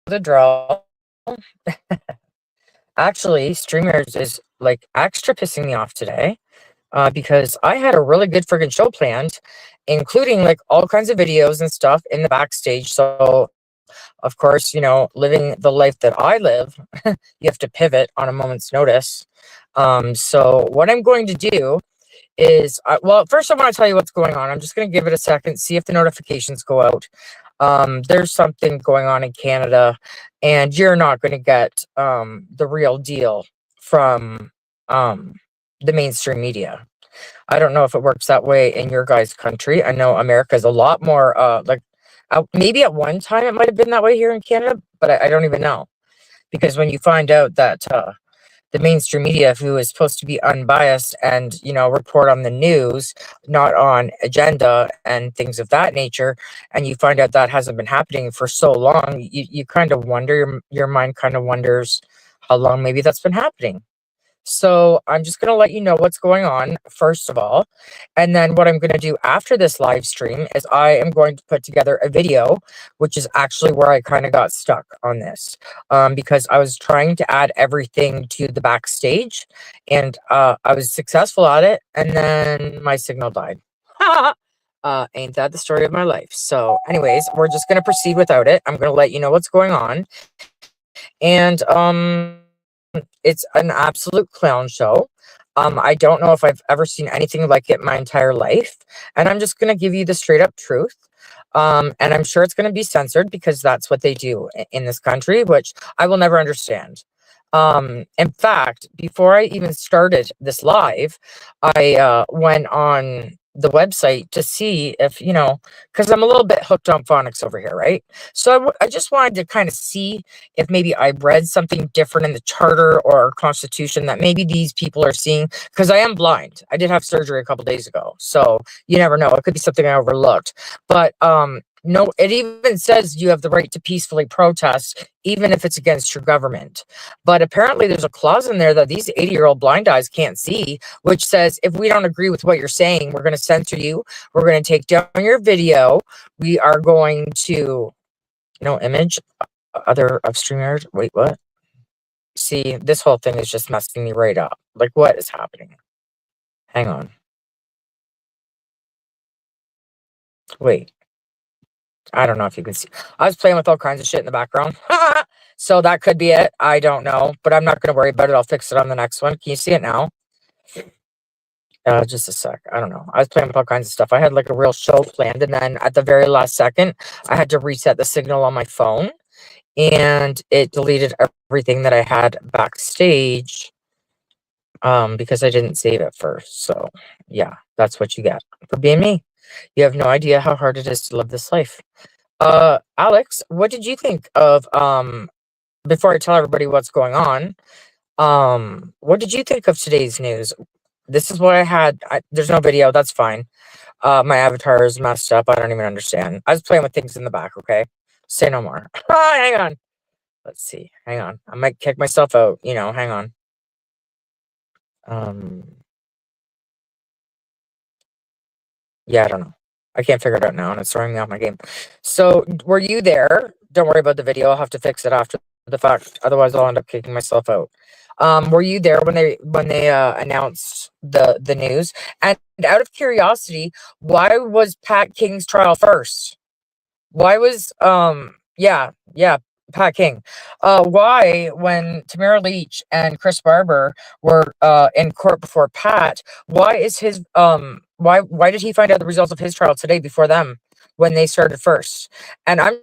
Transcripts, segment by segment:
the drill. Actually, StreamYards is like extra pissing me off today because I had a really good friggin' show planned, including like all kinds of videos and stuff in the backstage. So, of course, living the life that I live, you have to pivot on a moment's notice. So, what I'm going to do is, well, first I want to tell you what's going on. I'm just going to give it a second, see if the notifications go out. There's something going on in Canada, and you're not going to get the real deal from the mainstream media. I don't know if it works that way in your guys' country. I know America's a lot more maybe at one time it might have been that way here in Canada, but I don't even know, because when you find out that the mainstream media, who is supposed to be unbiased and report on the news, not on agenda and things of that nature, and you find out that hasn't been happening for so long, you kind of wonder, your mind kind of wonders how long maybe that's been happening. So I'm just going to let you know what's going on, first of all. And then what I'm going to do after this live stream is I am going to put together a video, which is actually where I kind of got stuck on this, because I was trying to add everything to the backstage, and I was successful at it. And then my signal died. Ain't that the story of my life? So anyways, we're just going to proceed without it. I'm going to let you know what's going on. And it's an absolute clown show. I don't know if I've ever seen anything like it in my entire life. And I'm just going to give you the straight up truth. And I'm sure it's going to be censored because that's what they do in this country, which I will never understand. In fact, before I even started this live, I went on the website to see if, because I'm a little bit hooked on phonics over here, right? So I just wanted to kind of see if maybe I read something different in the charter or constitution that maybe these people are seeing, because I am blind. I did have surgery a couple days ago, so you never know. It could be something I overlooked. But no, it even says you have the right to peacefully protest, even if it's against your government. But apparently there's a clause in there that these 80-year-old blind eyes can't see, which says if we don't agree with what you're saying, we're going to censor you. We're going to take down your video. We are going to, image other of StreamYard. Wait, what? See, this whole thing is just messing me right up. Like, what is happening? Hang on. Wait. I don't know if you can see. I was playing with all kinds of shit in the background. So that could be it. I don't know. But I'm not going to worry about it. I'll fix it on the next one. Can you see it now? Just a sec. I don't know. I was playing with all kinds of stuff. I had like a real show planned. And then at the very last second, I had to reset the signal on my phone. And it deleted everything that I had backstage because I didn't save it first. So, yeah, that's what you get for being me. You have no idea how hard it is to live this life. Alex, what did you think of, before I tell everybody what's going on, what did you think of today's news? This is what I had. There's no video. That's fine. My avatar is messed up. I don't even understand. I was playing with things in the back, okay? Say no more. Hang on. Let's see. Hang on. I might kick myself out, hang on. Yeah, I don't know. I can't figure it out now, and it's throwing me off my game. So, were you there? Don't worry about the video. I'll have to fix it after the fact. Otherwise, I'll end up kicking myself out. Were you there when they announced the news? And out of curiosity, why was Pat King's trial first? Why was yeah, Pat King. Why, when Tamara Leach and Chris Barber were in court before Pat, why is his why did he find out the results of his trial today before them when they started first? And I'm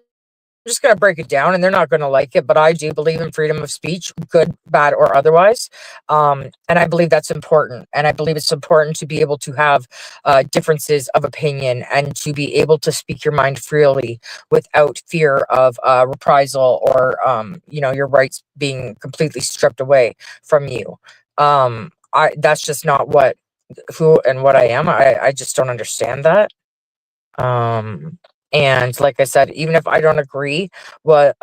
just going to break it down, and they're not going to like it, but I do believe in freedom of speech, good, bad, or otherwise. And I believe that's important. And I believe it's important to be able to have differences of opinion and to be able to speak your mind freely without fear of reprisal or, your rights being completely stripped away from you. That's just not who and what I am. I just don't understand that. And like I said, even if I don't agree with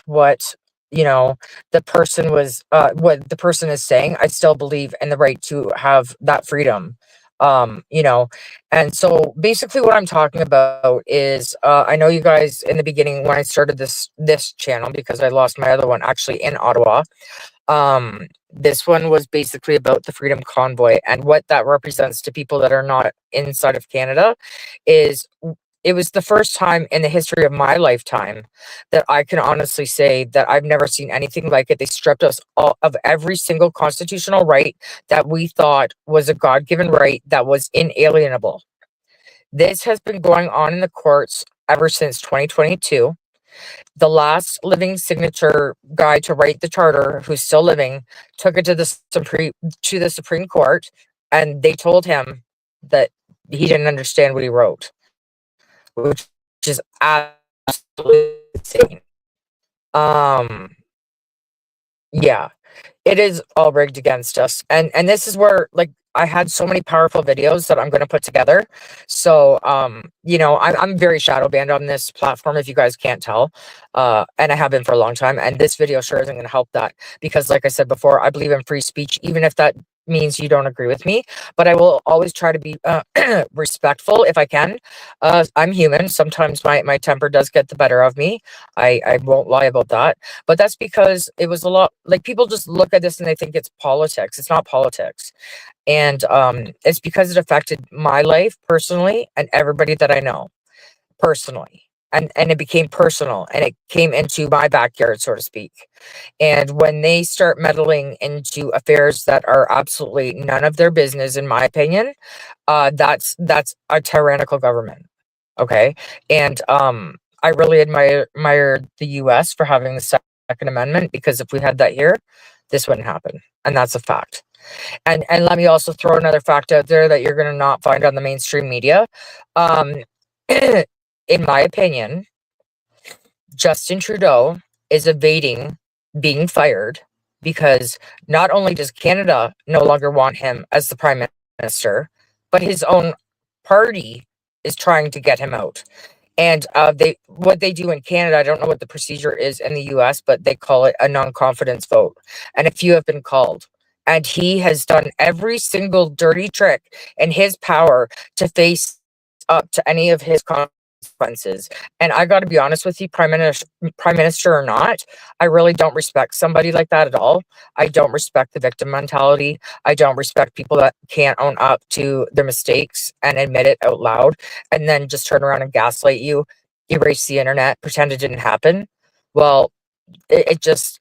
what the person is saying, I still believe in the right to have that freedom. You know, and so basically what I'm talking about is, I know you guys in the beginning when I started this channel, because I lost my other one actually in Ottawa. This one was basically about the Freedom Convoy, and what that represents to people that are not inside of Canada is it was the first time in the history of my lifetime that I can honestly say that I've never seen anything like it. They stripped us all of every single constitutional right that we thought was a God-given right that was inalienable. This has been going on in the courts ever since 2022. The last living signature guy to write the charter, who's still living, took it to the Supreme Court, and they told him that he didn't understand what he wrote, which is absolutely insane. Um, yeah, it is all rigged against us, and this is where, like, I had so many powerful videos that I'm going to put together. So, you know, I'm very shadow banned on this platform, if you guys can't tell, and I have been for a long time. And this video sure isn't going to help that, because, like I said before, I believe in free speech, even if that means you don't agree with me. But I will always try to be respectful if I can. I'm human. Sometimes my temper does get the better of me. I won't lie about that. But that's because it was a lot, like, people just look at this and they think it's politics. It's not politics. And it's because it affected my life personally and everybody that I know personally. And it became personal, and it came into my backyard, so to speak. And when they start meddling into affairs that are absolutely none of their business, in my opinion, that's a tyrannical government. Okay. And I really admire the US for having the Second Amendment, because if we had that here, this wouldn't happen. And that's a fact. And let me also throw another fact out there that you're gonna not find on the mainstream media. Um, in my opinion, Justin Trudeau is evading being fired because not only does Canada no longer want him as the prime minister, but his own party is trying to get him out. And what they do in Canada, I don't know what the procedure is in the US, but they call it a non-confidence vote. And a few have been called. And he has done every single dirty trick in his power to face up to any of his consequences. And I got to be honest with you, prime minister or not, I really don't respect somebody like that at all. I don't respect the victim mentality. I don't respect people that can't own up to their mistakes and admit it out loud, and then just turn around and gaslight you, erase the internet, pretend it didn't happen. Well, it just,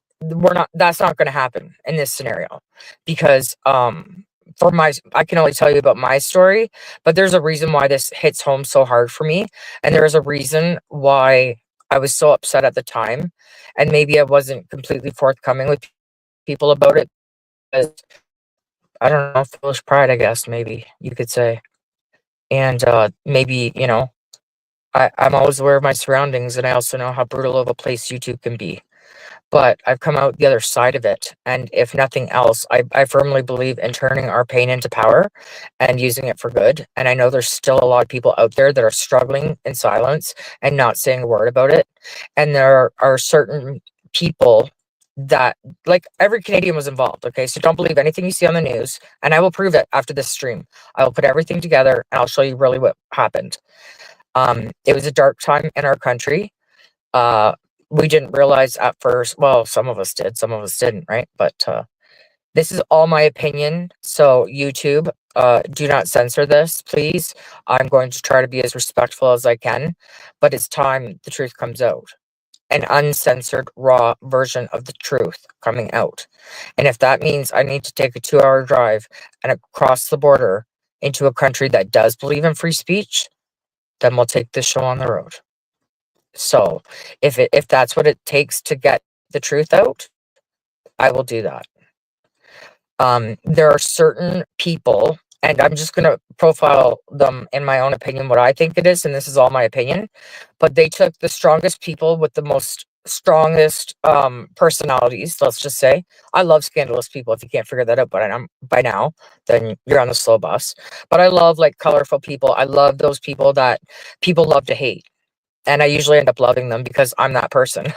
that's not going to happen in this scenario, because I can only tell you about my story, but there's a reason why this hits home so hard for me, and there is a reason why I was so upset at the time, and maybe I wasn't completely forthcoming with people about it, because I don't know, foolish pride, I guess, maybe you could say. And maybe, you know, I'm always aware of my surroundings, and I also know how brutal of a place YouTube can be. But I've come out the other side of it, and if nothing else, I firmly believe in turning our pain into power and using it for good. And I know there's still a lot of people out there that are struggling in silence and not saying a word about it. And there are certain people that, like, every Canadian was involved. Okay, so don't believe anything you see on the news, and I will prove it after this stream. I will put everything together and I'll show you really what happened. It was a dark time in our country. We didn't realize at first, well, some of us did, some of us didn't, right? But this is all my opinion. So YouTube, do not censor this, please. I'm going to try to be as respectful as I can, but it's time the truth comes out. An uncensored, raw version of the truth coming out. And if that means I need to take a 2-hour drive and across the border into a country that does believe in free speech, then we'll take this show on the road. So if that's what it takes to get the truth out, I will do that. There are certain people, and I'm just going to profile them in my own opinion, what I think it is, and this is all my opinion, but they took the strongest people with the strongest personalities, let's just say. I love scandalous people. If you can't figure that out by now, then you're on the slow bus. But I love, like, colorful people. I love those people that people love to hate. And I usually end up loving them because I'm that person.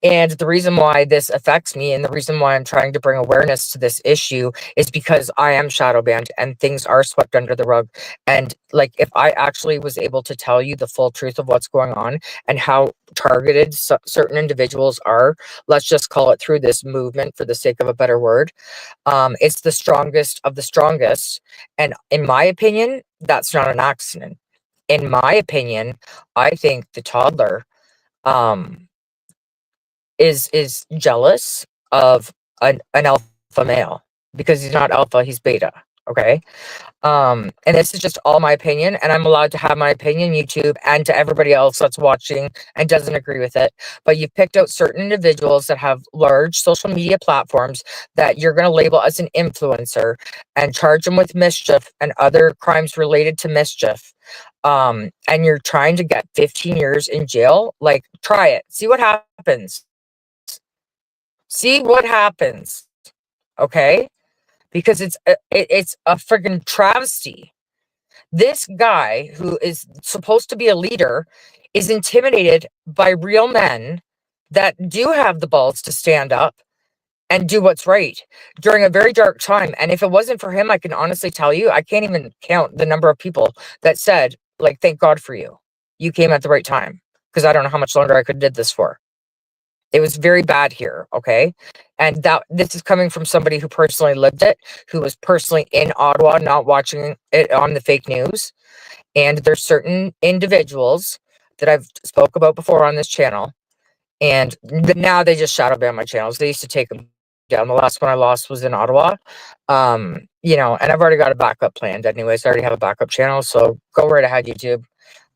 And the reason why this affects me and the reason why I'm trying to bring awareness to this issue is because I am shadow banned and things are swept under the rug. And like, if I actually was able to tell you the full truth of what's going on and how targeted certain individuals are, let's just call it through this movement for the sake of a better word, it's the strongest of the strongest. And in my opinion, that's not an accident. In my opinion, I think the toddler, um, is jealous of an alpha male because he's not alpha, he's beta. Okay. And this is just all my opinion, and I'm allowed to have my opinion, YouTube, and to everybody else that's watching and doesn't agree with it. But you've picked out certain individuals that have large social media platforms that you're going to label as an influencer and charge them with mischief and other crimes related to mischief. And you're trying to get 15 years in jail. Like, try it. See what happens. See what happens. Okay? Because it's a friggin' travesty. This guy who is supposed to be a leader is intimidated by real men that do have the balls to stand up and do what's right during a very dark time. And if it wasn't for him, I can honestly tell you, I can't even count the number of people that said, like, thank God for you. You came at the right time. Because I don't know how much longer I could did this for. It was very bad here, okay? And that this is coming from somebody who personally lived it, who was personally in Ottawa, not watching it on the fake news. And there's certain individuals that I've spoke about before on this channel, and now they just shadow ban my channels. They used to take them down. The last one I lost was in Ottawa. And I've already got a backup planned anyways. I already have a backup channel, so go right ahead, YouTube.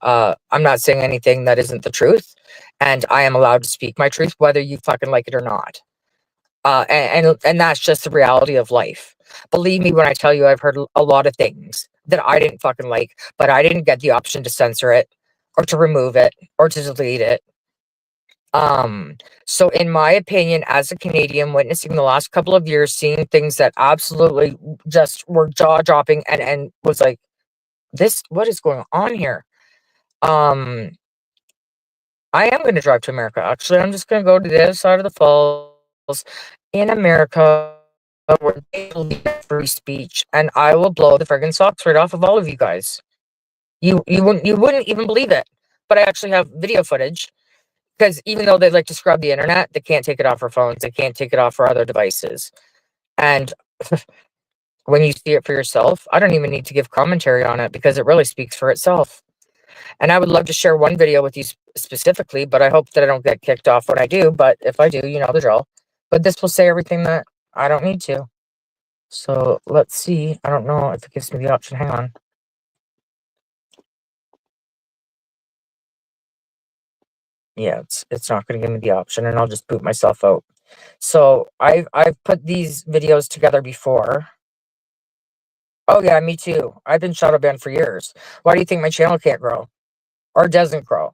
I'm not saying anything that isn't the truth, and I am allowed to speak my truth, whether you fucking like it or not. And that's just the reality of life. Believe me when I tell you, I've heard a lot of things that I didn't fucking like, but I didn't get the option to censor it, or to remove it, or to delete it. So in my opinion, as a Canadian, witnessing the last couple of years, seeing things that absolutely just were jaw-dropping and was like, what is going on here? I am going to drive to America. Actually, I'm just going to go to the other side of the falls in America where they believe in free speech, and I will blow the friggin' socks right off of all of you guys. You wouldn't even believe it, but I actually have video footage, because even though they like to scrub the internet, they can't take it off our phones. They can't take it off our other devices. And when you see it for yourself, I don't even need to give commentary on it because it really speaks for itself. And I would love to share one video with you specifically, but I hope that I don't get kicked off when I do. But if I do, you know the drill. But this will say everything that I don't need to. So let's see. I don't know if it gives me the option. Hang on. Yeah, it's not going to give me the option, and I'll just boot myself out. So I've put these videos together before. Oh yeah, me too. I've been shadow banned for years. Why do you think my channel can't grow or doesn't grow?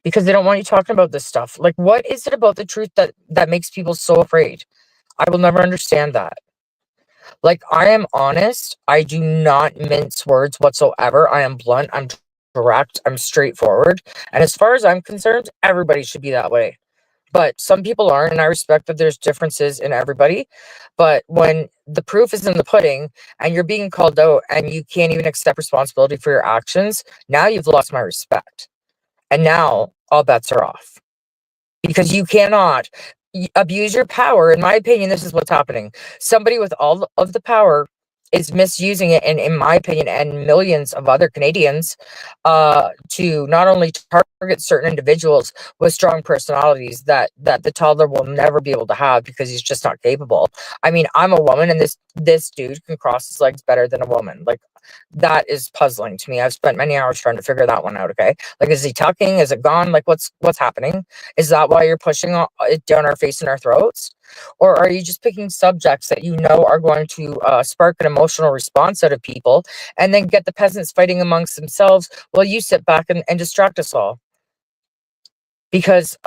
Because they don't want you talking about this stuff. Like, what is it about the truth that makes people so afraid? I will never understand that. Like, I am honest. I do not mince words whatsoever. I am blunt. I'm direct. I'm straightforward. And as far as I'm concerned, everybody should be that way. But some people aren't, and I respect that there's differences in everybody. But when the proof is in the pudding and you're being called out and you can't even accept responsibility for your actions, now you've lost my respect. And now all bets are off. Because you cannot abuse your power. In my opinion, this is what's happening. Somebody with all of the power is misusing it, and in my opinion, and millions of other Canadians, to not only target certain individuals with strong personalities that the toddler will never be able to have because he's just not capable. I mean, I'm a woman, and this dude can cross his legs better than a woman. Like, that is puzzling to me. I've spent many hours trying to figure that one out. Okay, like, is he tucking? Is it gone? Like, what's happening? Is that why you're pushing it down our face and our throats? Or are you just picking subjects that you know are going to spark an emotional response out of people, and then get the peasants fighting amongst themselves while you sit back and distract us all? Because,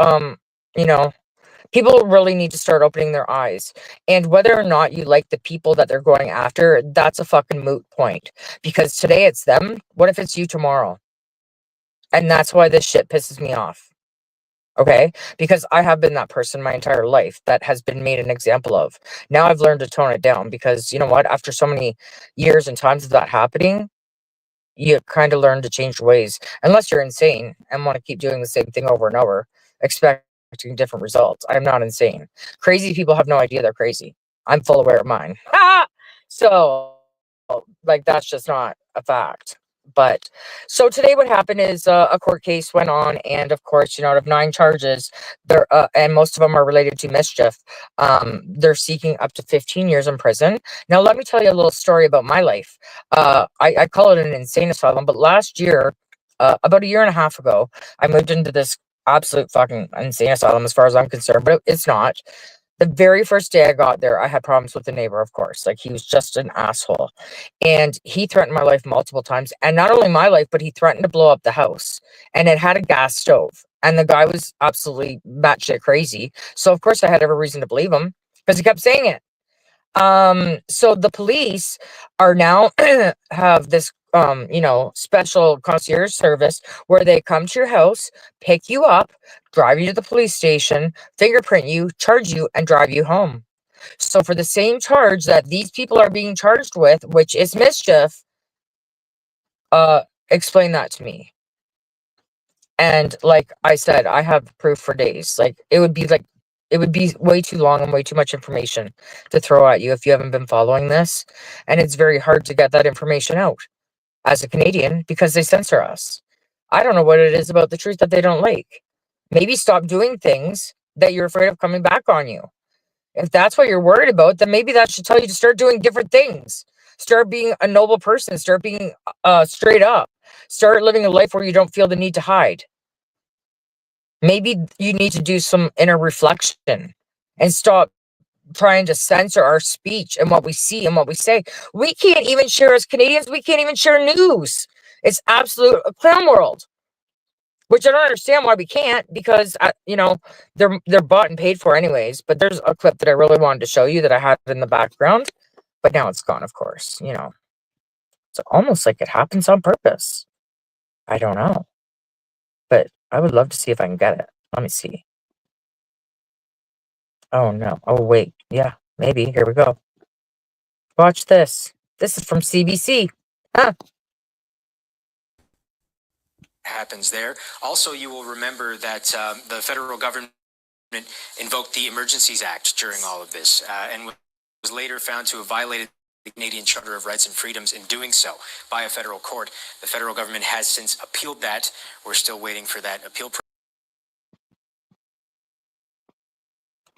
people really need to start opening their eyes. And whether or not you like the people that they're going after, that's a fucking moot point. Because today it's them. What if it's you tomorrow? And that's why this shit pisses me off. Okay, because I have been that person my entire life that has been made an example of. Now I've learned to tone it down because you know what? After so many years and times of that happening, you kind of learn to change your ways. Unless you're insane and want to keep doing the same thing over and over, expecting different results. I'm not insane. Crazy people have no idea they're crazy. I'm full aware of mine. So, like, that's just not a fact. But so today, what happened is a court case went on, and of course, out of 9 charges, there and most of them are related to mischief. They're seeking up to 15 years in prison. Now, let me tell you a little story about my life. I call it an insane asylum, but last year, about a year and a half ago, I moved into this absolute fucking insane asylum as far as I'm concerned, but it's not. The very first day I got there, I had problems with the neighbor, of course. Like, he was just an asshole. And he threatened my life multiple times. And not only my life, but he threatened to blow up the house. And it had a gas stove. And the guy was absolutely batshit crazy. So, of course, I had every reason to believe him because he kept saying it. So the police are now have this special concierge service where they come to your house, pick you up, drive you to the police station, fingerprint you, charge you, and drive you home. So for the same charge that these people are being charged with, which is mischief, uh explain that to me. And like I said, I have proof for days. It would be way too long and way too much information to throw at you if you haven't been following this. And it's very hard to get that information out as a Canadian because they censor us. I don't know what it is about the truth that they don't like. Maybe stop doing things that you're afraid of coming back on you. If that's what you're worried about, then maybe that should tell you to start doing different things. Start being a noble person. Start being straight up. Start living a life where you don't feel the need to hide. Maybe you need to do some inner reflection and stop trying to censor our speech and what we see and what we say. We can't even share as Canadians. We can't even share news. It's absolute a clown world, which I don't understand why we can't because they're bought and paid for anyways. But there's a clip that I really wanted to show you that I had in the background, but now it's gone. Of course, it's almost like it happens on purpose. I don't know, but I would love to see if I can get it. Let me see. Oh no. Oh wait. Yeah, maybe. Here we go. Watch this. This is from CBC. Huh. Happens there. Also, you will remember that the federal government invoked the Emergencies Act during all of this and was later found to have violated the Canadian Charter of Rights and Freedoms in doing so by a federal court. The federal government has since appealed that. We're still waiting for that appeal.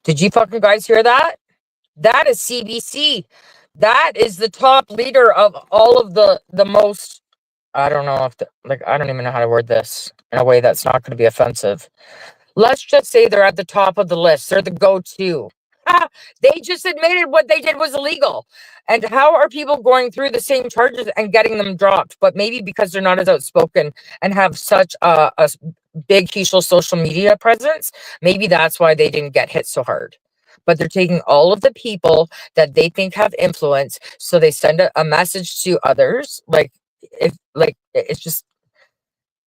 Did you fucking guys hear that? That is CBC. That is the top leader of all of the most. I don't know if I don't even know how to word this in a way that's not going to be offensive. Let's just say they're at the top of the list. They're the go-to. They just admitted what they did was illegal. And how are people going through the same charges and getting them dropped? But maybe because they're not as outspoken and have such a big, huge social media presence, maybe that's why they didn't get hit so hard. But they're taking all of the people that they think have influence, so they send a message to others. It's just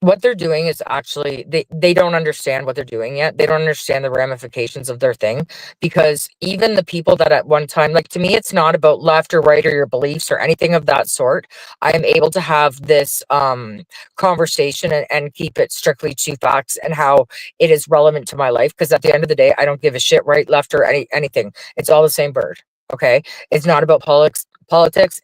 what they're doing is actually they don't understand what they're doing yet. They don't understand the ramifications of their thing, because even the people that at one time, like, to me, it's not about left or right or your beliefs or anything of that sort. I am able to have this conversation and keep it strictly to facts and how it is relevant to my life, because at the end of the day, I don't give a shit right, left, or anything. It's all the same bird. Okay, it's not about politics.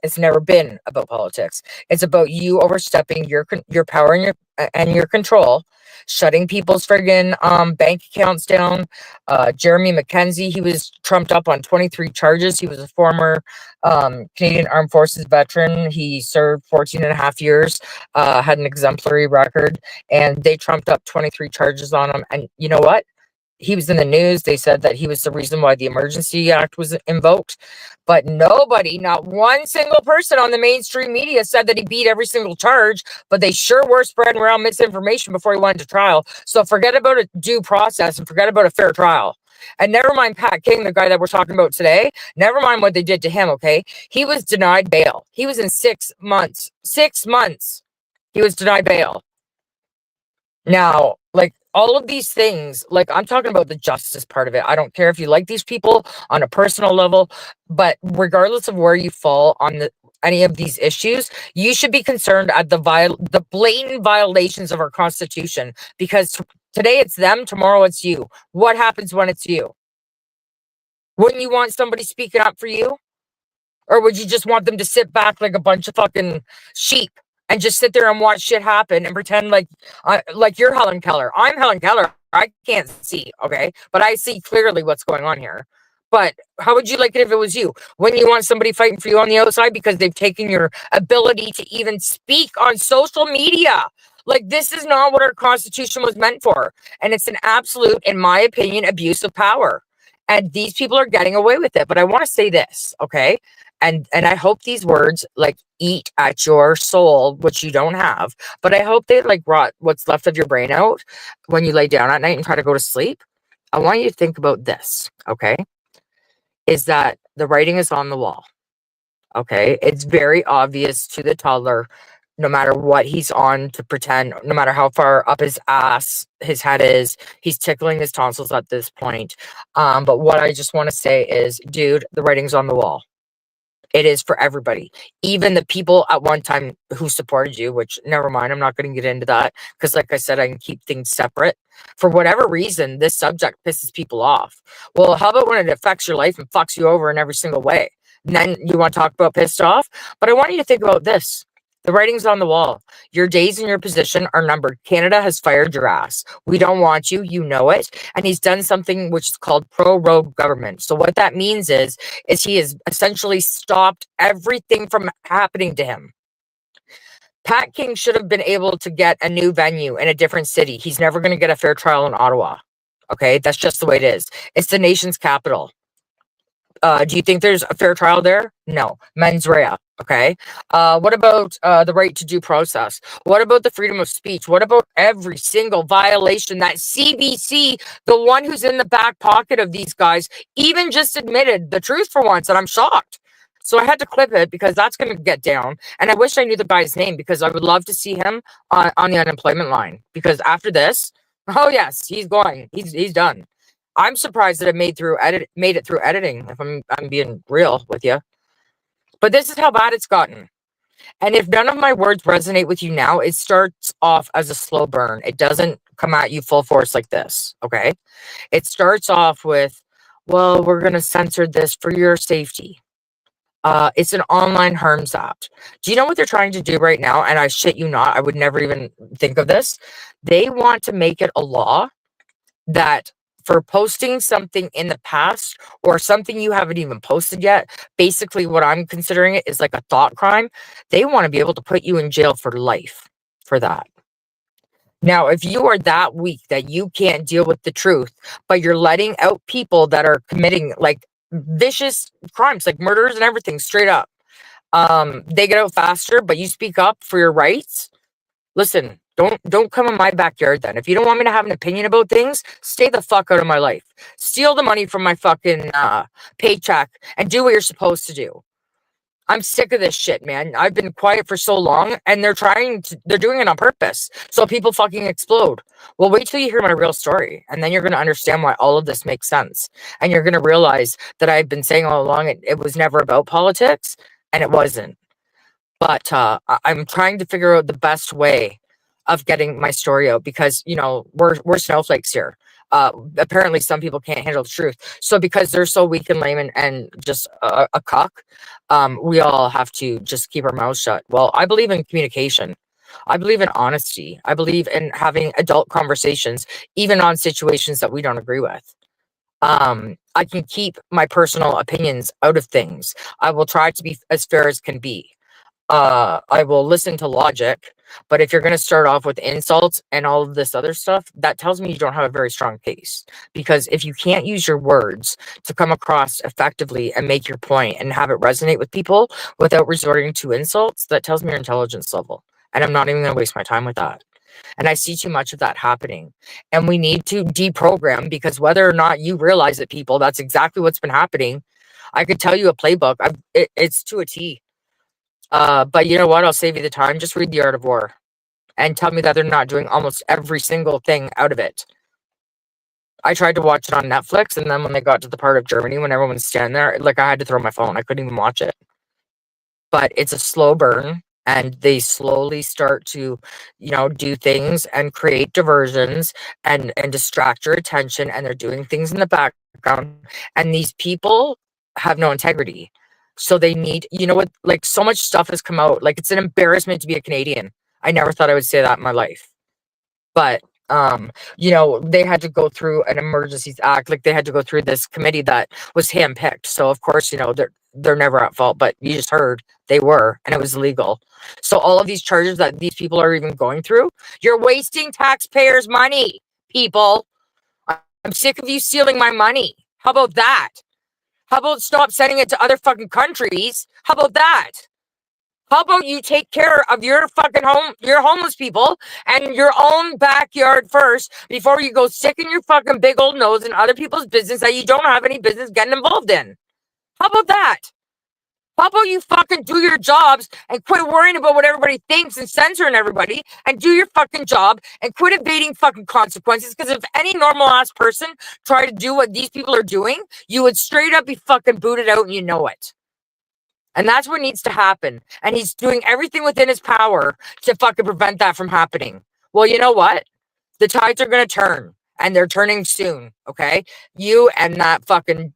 It's never been about politics. It's about you overstepping your power and your control, shutting people's friggin' bank accounts down. Jeremy McKenzie, he was trumped up on 23 charges. He was a former Canadian Armed Forces veteran. He served 14 and a half years, had an exemplary record, and they trumped up 23 charges on him. And you know what? He was in the news. They said that he was the reason why the Emergency Act was invoked. But nobody, not one single person on the mainstream media said that he beat every single charge, but they sure were spreading around misinformation before he went to trial. So forget about a due process and forget about a fair trial. And never mind Pat King, the guy that we're talking about today. Never mind what they did to him, okay? He was denied bail. He was in 6 months. 6 months. He was denied bail. Now, like, all of these things, like I'm talking about the justice part of it. I don't care if you like these people on a personal level, but regardless of where you fall on any of these issues, you should be concerned at the blatant violations of our Constitution, because today it's them, tomorrow it's you. What happens when it's you? Wouldn't you want somebody speaking up for you? Or would you just want them to sit back like a bunch of fucking sheep and just sit there and watch shit happen and pretend like you're Helen Keller? I'm Helen Keller. I can't see, okay? But I see clearly what's going on here. But how would you like it if it was you? Wouldn't you want somebody fighting for you on the outside because they've taken your ability to even speak on social media? Like, this is not what our Constitution was meant for. And it's an absolute, in my opinion, abuse of power. And these people are getting away with it. But I want to say this, okay? And I hope these words like eat at your soul, which you don't have, but I hope they like rot what's left of your brain out when you lay down at night and try to go to sleep. I want you to think about this, okay? Is that the writing is on the wall, okay? It's very obvious to the toddler, no matter what he's on to pretend, no matter how far up his ass his head is, he's tickling his tonsils at this point. But what I just want to say is, dude, the writing's on the wall. It is for everybody, even the people at one time who supported you, which never mind, I'm not going to get into that because, like I said, I can keep things separate. For whatever reason, this subject pisses people off. Well, how about when it affects your life and fucks you over in every single way? And then you want to talk about pissed off? But I want you to think about this. The writing's on the wall. Your days in your position are numbered. Canada has fired your ass. We don't want you. You know it. And he's done something which is called prorogued government. So what that means is he has essentially stopped everything from happening to him. Pat King should have been able to get a new venue in a different city. He's never going to get a fair trial in Ottawa. Okay? That's just the way it is. It's the nation's capital. Do you think there's a fair trial there? No. Mens rea. Okay. What about the right to due process? What about the freedom of speech? What about every single violation that CBC, the one who's in the back pocket of these guys, even just admitted the truth for once? And I'm shocked. So I had to clip it because that's going to get down. And I wish I knew the guy's name because I would love to see him on the unemployment line. Because after this, oh yes, he's going. He's done. I'm surprised that it made it through editing, if I'm being real with you. But this is how bad it's gotten. And if none of my words resonate with you now, it starts off as a slow burn. It doesn't come at you full force like this, okay? It starts off with, well, we're going to censor this for your safety. It's an online harms act. Do you know what they're trying to do right now? And I shit you not, I would never even think of this. They want to make it a law that for posting something in the past or something you haven't even posted yet, basically what I'm considering it is like a thought crime. They want to be able to put you in jail for life for that. Now, if you are that weak that you can't deal with the truth, but you're letting out people that are committing like vicious crimes, like murders and everything straight up, they get out faster, but you speak up for your rights. Listen, don't come in my backyard then. If you don't want me to have an opinion about things, stay the fuck out of my life. Steal the money from my fucking paycheck and do what you're supposed to do. I'm sick of this shit, man. I've been quiet for so long and they're doing it on purpose. So people fucking explode. Well, wait till you hear my real story and then you're going to understand why all of this makes sense. And you're going to realize that I've been saying all along it was never about politics and it wasn't. But I'm trying to figure out the best way of getting my story out because, you know, we're snowflakes here. Apparently some people can't handle the truth. So because they're so weak and lame and just a cock, we all have to just keep our mouths shut. Well, I believe in communication. I believe in honesty. I believe in having adult conversations, even on situations that we don't agree with. I can keep my personal opinions out of things. I will try to be as fair as can be. I will listen to logic, but if you're going to start off with insults and all of this other stuff, that tells me you don't have a very strong case. Because if you can't use your words to come across effectively and make your point and have it resonate with people without resorting to insults, that tells me your intelligence level. And I'm not even going to waste my time with that. And I see too much of that happening. And we need to deprogram because whether or not you realize it, people, that's exactly what's been happening. I could tell you a playbook. It's to a T. But you know what? I'll save you the time. Just read The Art of War. and tell me that they're not doing almost every single thing out of it. I tried to watch it on Netflix, and then when they got to the part of Germany, when everyone was standing there, like, I had to throw my phone. I couldn't even watch it. But it's a slow burn, and they slowly start to, do things and create diversions and distract your attention, and they're doing things in the background, and these people have no integrity. So they need, what, like, so much stuff has come out. Like, it's an embarrassment to be a Canadian. I never thought I would say that in my life. But they had to go through an emergencies act. Like, they had to go through this committee that was handpicked. So of course, they're never at fault, but you just heard they were, and it was illegal. So all of these charges that these people are even going through, you're wasting taxpayers' money, people. I'm sick of you stealing my money. How about that? How about stop sending it to other fucking countries? How about that? How about you take care of your fucking your homeless people and your own backyard first before you go sticking your fucking big old nose in other people's business that you don't have any business getting involved in? How about that? How about you fucking do your jobs and quit worrying about what everybody thinks and censoring everybody, and do your fucking job and quit evading fucking consequences? Because if any normal ass person tried to do what these people are doing, you would straight up be fucking booted out, and you know it. And that's what needs to happen. And he's doing everything within his power to fucking prevent that from happening. Well, you know what? The tides are going to turn, and they're turning soon. Okay. You and that fucking,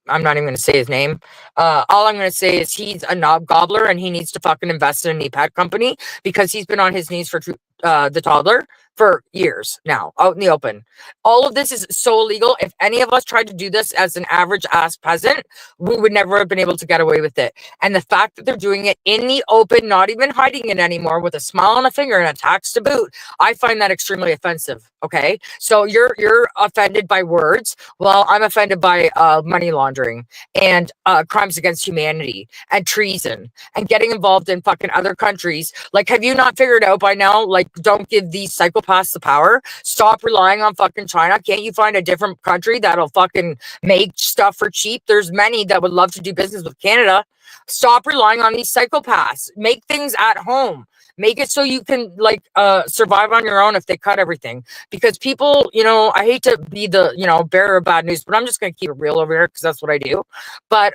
I'm not even going to say his name. All I'm going to say is he's a knob gobbler, and he needs to fucking invest in a knee pad company, because he's been on his knees for the toddler for years now, out in the open. All of this is so illegal. If any of us tried to do this as an average ass peasant, we would never have been able to get away with it. And the fact that they're doing it in the open, not even hiding it anymore, with a smile on a finger and a tax to boot, I find that extremely offensive. Okay, so you're offended by words. Well, I'm offended by money laundering and crimes against humanity and treason and getting involved in fucking other countries. Like, have you not figured out by now? Like, don't give these psychopaths the power. Stop relying on fucking China. Can't you find a different country that'll fucking make stuff for cheap? There's many that would love to do business with Canada. Stop relying on these psychopaths. Make things at home. Make it so you can, like, survive on your own if they cut everything. Because people, I hate to be the, bearer of bad news, but I'm just going to keep it real over here because that's what I do. But,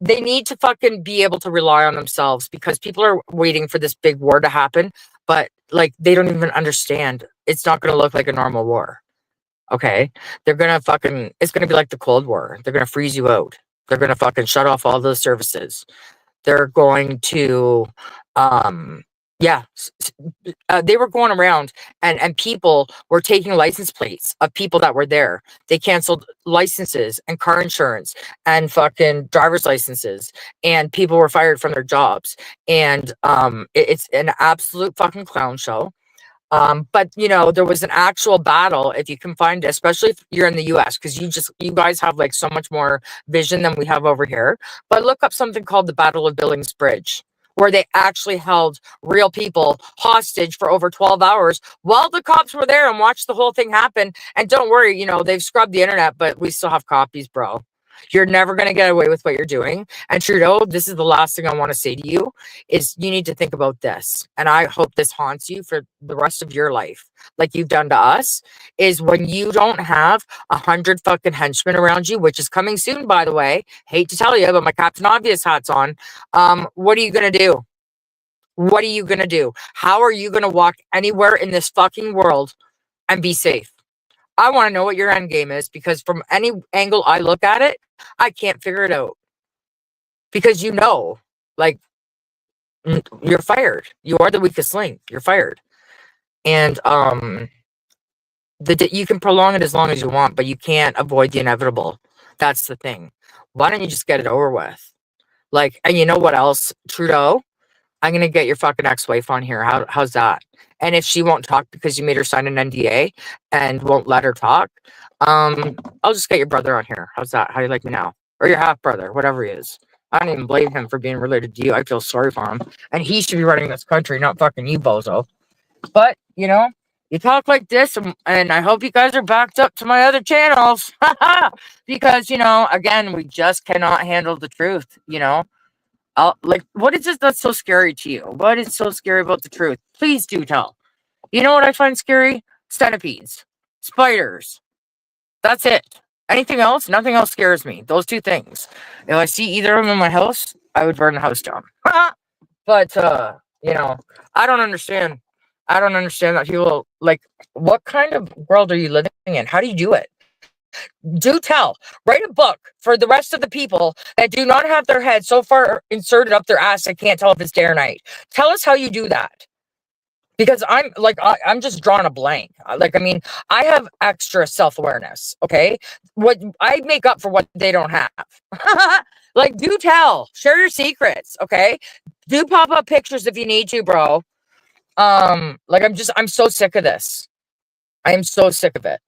they need to fucking be able to rely on themselves, because people are waiting for this big war to happen. But, like, they don't even understand. It's not going to look like a normal war. Okay? They're going to it's going to be like the Cold War. They're going to freeze you out. They're going to fucking shut off all those services. They're going to, they were going around, and people were taking license plates of people that were there. They canceled licenses and car insurance and fucking driver's licenses, and people were fired from their jobs. And it's an absolute fucking clown show. But there was an actual battle, if you can find it, especially if you're in the US, because you guys have like so much more vision than we have over here. But look up something called the Battle of Billings Bridge, where they actually held real people hostage for over 12 hours while the cops were there and watched the whole thing happen. And don't worry, they've scrubbed the internet, but we still have copies, bro. You're never going to get away with what you're doing. And Trudeau, this is the last thing I want to say to you, is you need to think about this. And I hope this haunts you for the rest of your life, like you've done to us, is when you don't have 100 fucking henchmen around you, which is coming soon, by the way. Hate to tell you, but my Captain Obvious hat's on. What are you going to do? What are you going to do? How are you going to walk anywhere in this fucking world and be safe? I want to know what your end game is, because from any angle I look at it, I can't figure it out. Because like, you're fired. You are the weakest link. You're fired. And you can prolong it as long as you want, but you can't avoid the inevitable. That's the thing. Why don't you just get it over with? Like, and you know what else, Trudeau? I'm going to get your fucking ex-wife on here. How's that? And if she won't talk because you made her sign an NDA and won't let her talk, I'll just get your brother on here. How's that? How do you like me now? Or your half-brother, whatever he is. I don't even blame him for being related to you. I feel sorry for him. And he should be running this country, not fucking you, bozo. But, you talk like this, and I hope you guys are backed up to my other channels. Because, again, we just cannot handle the truth, Like, what is it that's so scary to you? What is so scary about the truth? Please do tell. You know what I find scary? Centipedes, spiders. That's it. Anything else? Nothing else scares me. Those two things. If I see either of them in my house, I would burn the house down. But you know, I don't understand. I don't understand that people like. What kind of world are you living in? How do you do it? Do tell. Write a book for the rest of the people that do not have their head so far inserted up their ass they can't tell if it's day or night. Tell us how you do that. Because I'm like I'm just drawing a blank. Like I mean, I have extra self-awareness, okay? What I make up for what they don't have. Like do tell, share your secrets, okay? Do pop up pictures if you need to, bro. Like I'm so sick of this. I am so sick of it.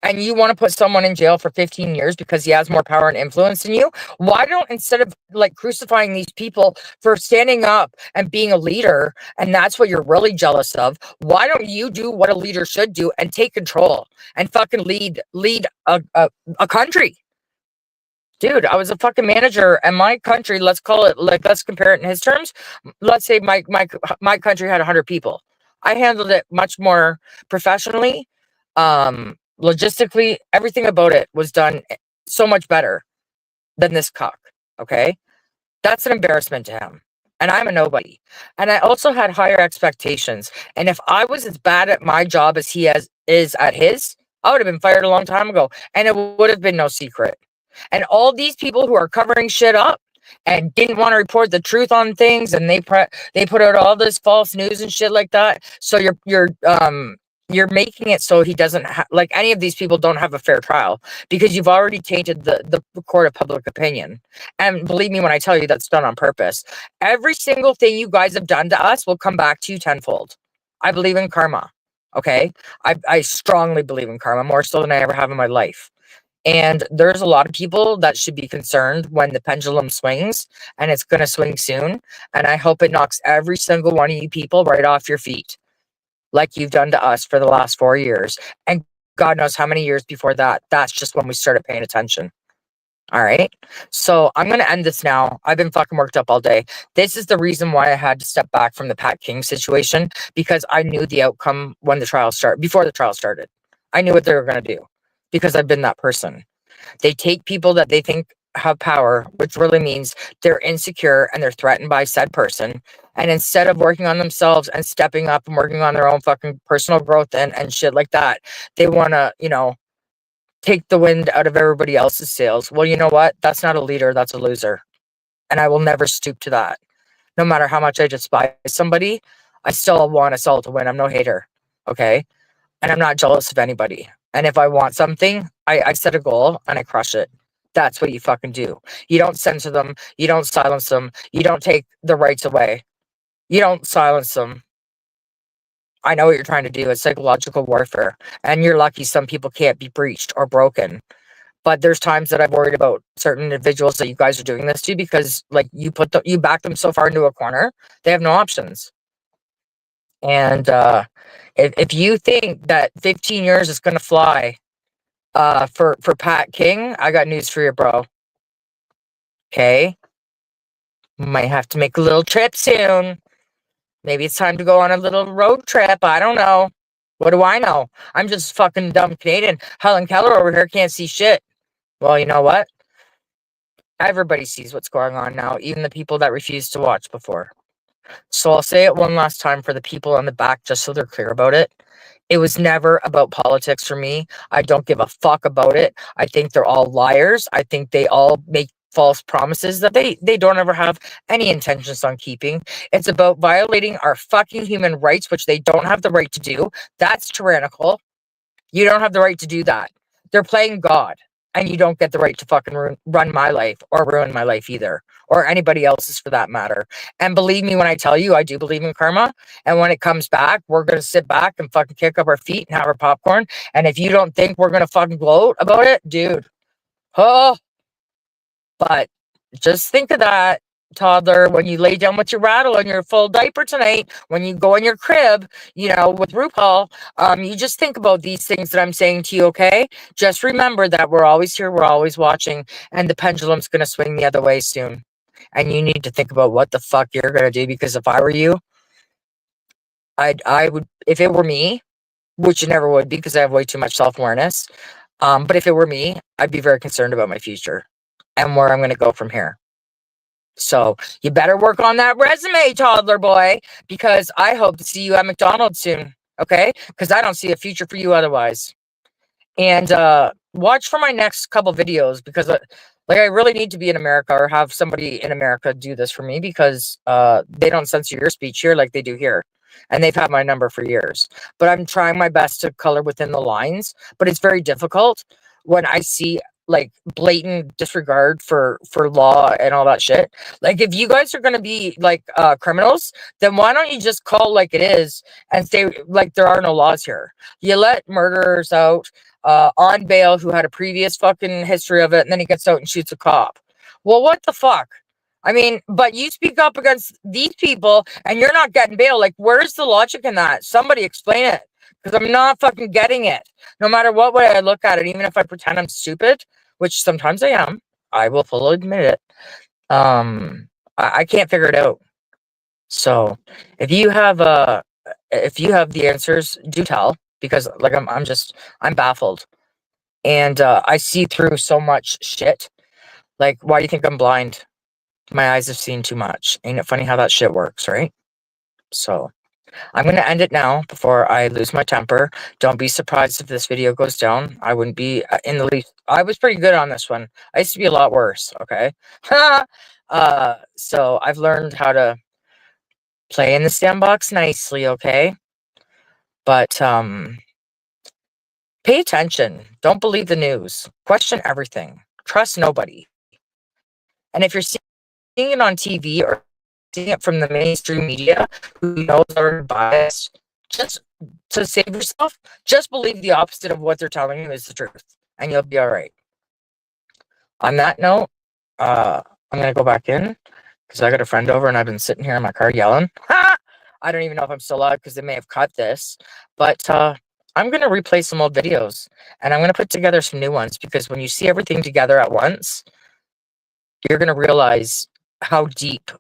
And you want to put someone in jail for 15 years because he has more power and influence than you? Why don't, instead of like crucifying these people for standing up and being a leader, and that's what you're really jealous of, why don't you do what a leader should do and take control and fucking lead a country? Dude, I was a fucking manager, and my country, let's call it, like, let's compare it in his terms. Let's say my country had 100 people. I handled it much more professionally. Logistically, everything about it was done so much better than this cock. Okay, that's an embarrassment to him, and I'm a nobody. And I also had higher expectations. And if I was as bad at my job as is at his, I would have been fired a long time ago, and it would have been no secret. And all these people who are covering shit up and didn't want to report the truth on things, and they put out all this false news and shit like that. So you're making it so he doesn't like any of these people don't have a fair trial because you've already tainted the court of public opinion. And believe me when I tell you that's done on purpose. Every single thing you guys have done to us will come back to you tenfold. I believe in karma. Okay, I strongly believe in karma, more so than I ever have in my life. And there's a lot of people that should be concerned when the pendulum swings, and it's going to swing soon. And I hope it knocks every single one of you people right off your feet, like you've done to us for the last 4 years. And God knows how many years before that. That's just when we started paying attention. All right. So I'm going to end this now. I've been fucking worked up all day. This is the reason why I had to step back from the Pat King situation, because I knew the outcome when the trial started, before the trial started. I knew what they were going to do because I've been that person. They take people that they think have power, which really means they're insecure and they're threatened by said person. And instead of working on themselves and stepping up and working on their own fucking personal growth and shit like that, they want to, take the wind out of everybody else's sails. Well, you know what? That's not a leader. That's a loser. And I will never stoop to that. No matter how much I despise somebody, I still want us all to win. I'm no hater. Okay. And I'm not jealous of anybody. And if I want something, I set a goal and I crush it. That's what you fucking do. You don't censor them. You don't silence them. You don't take the rights away. You don't silence them. I know what you're trying to do. It's psychological warfare. And you're lucky some people can't be breached or broken. But there's times that I've worried about certain individuals that you guys are doing this to, because like you back them so far into a corner, they have no options. And if you think that 15 years is gonna fly for Pat King, I got news for you, bro. Okay, might have to make a little trip soon. Maybe it's time to go on a little road trip. I don't know. What do I know? I'm just fucking dumb Canadian. Helen Keller over here can't see shit. Well, you know what? Everybody sees what's going on now, even the people that refused to watch before. So I'll say it one last time for the people on the back, just so they're clear about it. It was never about politics for me. I don't give a fuck about it. I think they're all liars. I think they all make false promises that they don't ever have any intentions on keeping. It's about violating our fucking human rights, which they don't have the right to do. That's tyrannical. You don't have the right to do that. They're playing God, and you don't get the right to fucking run my life or ruin my life either, or anybody else's for that matter. And believe me when I tell you, I do believe in karma. And when it comes back, we're going to sit back and fucking kick up our feet and have our popcorn. And if you don't think we're going to fucking gloat about it, dude, oh, but just think of that, toddler, when you lay down with your rattle and your full diaper tonight, when you go in your crib, with RuPaul, you just think about these things that I'm saying to you, okay? Just remember that we're always here, we're always watching, and the pendulum's going to swing the other way soon. and you need to think about what the fuck you're gonna do. Because if I were you, I would, if it were me, which it never would be because I have way too much self-awareness. But if it were me, I'd be very concerned about my future and where I'm gonna go from here. So you better work on that resume, toddler boy, because I hope to see you at McDonald's soon. Okay? Because I don't see a future for you otherwise. And watch for my next couple videos because like I really need to be in America or have somebody in America do this for me because they don't censor your speech here like they do here. And they've had my number for years. But I'm trying my best to color within the lines, but it's very difficult when I see like blatant disregard for law and all that shit. Like if you guys are going to be like criminals, then why don't you just call like it is and say like there are no laws here. You let murderers out on bail who had a previous fucking history of it, and then he gets out and shoots a cop. Well, what the fuck? I mean, but you speak up against these people and you're not getting bail. Like, where's the logic in that? Somebody explain it. Because I'm not fucking getting it. No matter what way I look at it, even if I pretend I'm stupid, which sometimes I am, I will fully admit it. I can't figure it out. So if you have the answers, do tell. Because like I'm baffled. And I see through so much shit. Like, why do you think I'm blind? My eyes have seen too much. Ain't it funny how that shit works, right? So I'm going to end it now before I lose my temper. Don't be surprised if this video goes down. I wouldn't be in the least. I was pretty good on this one. I used to be a lot worse, okay? So I've learned how to play in the sandbox nicely, okay? But pay attention. Don't believe the news. Question everything. Trust nobody. And if you're seeing it on TV or seeing it from the mainstream media who knows are biased, just to save yourself, just believe the opposite of what they're telling you is the truth, and you'll be all right. On that note, I'm gonna go back in because I got a friend over and I've been sitting here in my car yelling. I don't even know if I'm still loud because they may have cut this, but I'm gonna replay some old videos and I'm gonna put together some new ones because when you see everything together at once, you're gonna realize how deep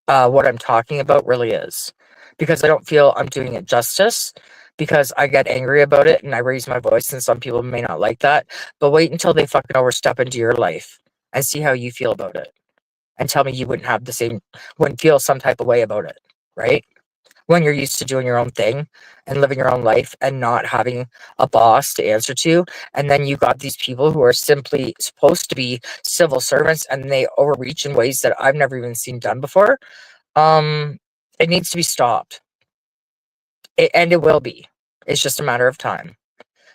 what I'm talking about really is. Because I don't feel I'm doing it justice, because I get angry about it and I raise my voice, and some people may not like that. But wait until they fucking overstep into your life and see how you feel about it. And tell me you wouldn't feel some type of way about it, right? When you're used to doing your own thing and living your own life and not having a boss to answer to. And then you got these people who are simply supposed to be civil servants and they overreach in ways that I've never even seen done before. It needs to be stopped. And it will be. It's just a matter of time.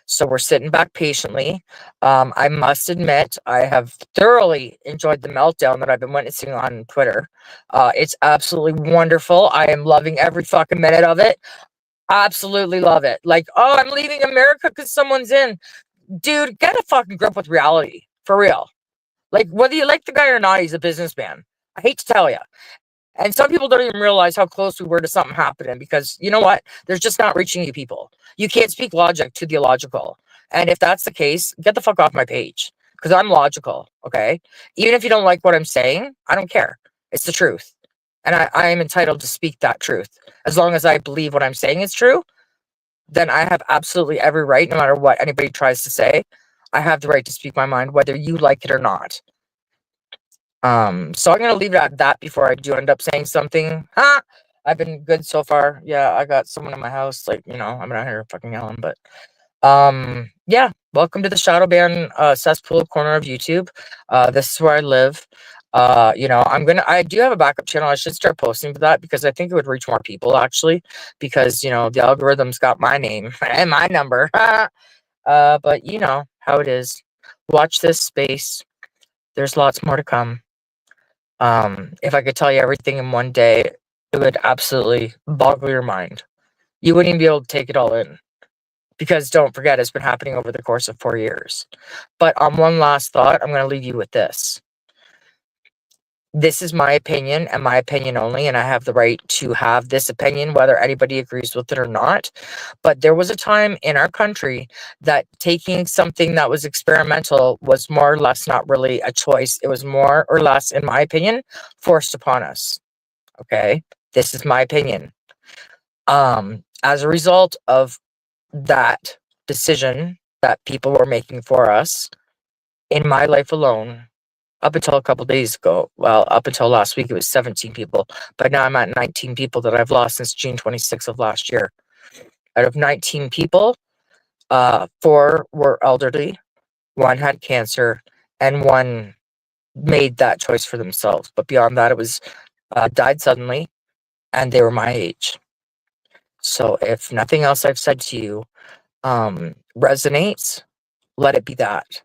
So we're sitting back patiently. I must admit, I have thoroughly enjoyed the meltdown that I've been witnessing on Twitter. It's absolutely wonderful. I am loving every fucking minute of it. Absolutely love it. Like, oh, I'm leaving America because someone's in. Dude, get a fucking grip with reality. For real. Like, whether you like the guy or not, he's a businessman. I hate to tell you. And some people don't even realize how close we were to something happening because you know what? There's just not reaching you people. You can't speak logic to the illogical. And if that's the case, get the fuck off my page because I'm logical, okay? Even if you don't like what I'm saying, I don't care. It's the truth. And I am entitled to speak that truth. As long as I believe what I'm saying is true, then I have absolutely every right, no matter what anybody tries to say. I have the right to speak my mind, whether you like it or not. So I'm gonna leave it at that before I do end up saying something. I've been good so far. Yeah, I got someone in my house, like, I'm out here fucking yelling, but yeah, welcome to the shadow ban cesspool corner of YouTube. This is where I live. I do have a backup channel. I should start posting for that because I think it would reach more people actually, because the algorithm's got my name and my number. But you know how it is. Watch this space. There's lots more to come. If I could tell you everything in one day, it would absolutely boggle your mind. You wouldn't even be able to take it all in. Because don't forget, it's been happening over the course of 4 years. But on one last thought, I'm going to leave you with this. this is my opinion and my opinion only, and I have the right to have this opinion, whether anybody agrees with it or not. But there was a time in our country that taking something that was experimental was more or less not really a choice. It was more or less, in my opinion, forced upon us. Okay? This is my opinion. As a result of that decision that people were making for us, in my life alone, up until a couple days ago, well, up until last week, it was 17 people. But now I'm at 19 people that I've lost since June 26th of last year. Out of 19 people, 4 were elderly, 1 had cancer, and 1 made that choice for themselves. But beyond that, it was died suddenly, and they were my age. So if nothing else I've said to you resonates, let it be that.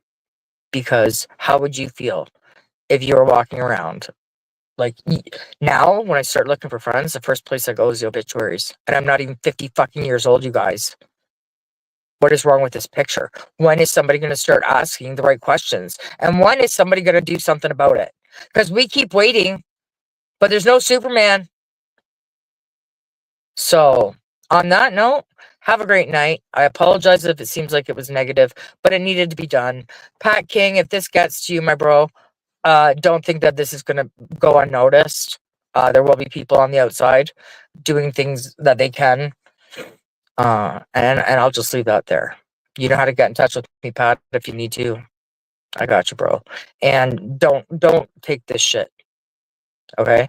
Because how would you feel if you were walking around? Like, now, when I start looking for friends, the first place I go is the obituaries. And I'm not even 50 fucking years old, you guys. What is wrong with this picture? When is somebody going to start asking the right questions? And when is somebody going to do something about it? Because we keep waiting, but there's no Superman. So, on that note, have a great night. I apologize if it seems like it was negative, but it needed to be done. Pat King, if this gets to you, my bro, don't think that this is going to go unnoticed. There will be people on the outside doing things that they can. And I'll just leave that there. You know how to get in touch with me, Pat, if you need to. I got you, bro. And don't take this shit. Okay?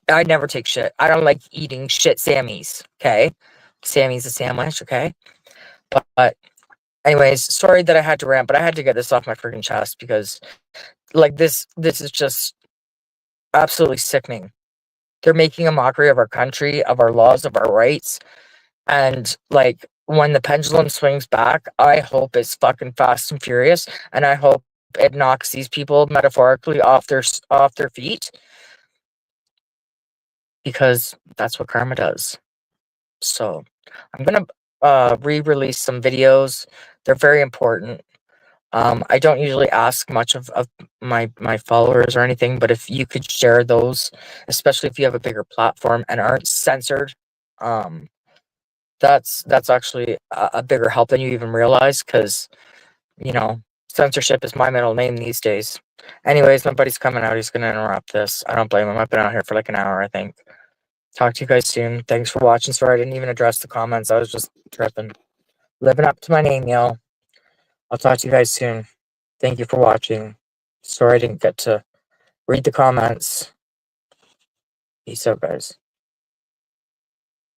I never take shit. I don't like eating shit Sammys. Okay? Sammy's a sandwich, okay? But anyways, sorry that I had to rant, but I had to get this off my freaking chest because like this is just absolutely sickening. They're making a mockery of our country, of our laws, of our rights. And like when the pendulum swings back, I hope it's fucking fast and furious, and I hope it knocks these people metaphorically off their feet, because that's what karma does. So I'm gonna re-release some videos. They're very important. I don't usually ask much of my followers or anything, but if you could share those, especially if you have a bigger platform and aren't censored, um, that's actually a bigger help than you even realize, because, you know, censorship is my middle name these days. Anyways, my buddy's coming out. He's going to interrupt this. I don't blame him. I've been out here for like an hour, I think. Talk to you guys soon. Thanks for watching. Sorry I didn't even address the comments. I was just tripping. Living up to my name, yo. I'll talk to you guys soon. Thank you for watching. Sorry I didn't get to read the comments. Peace out, guys.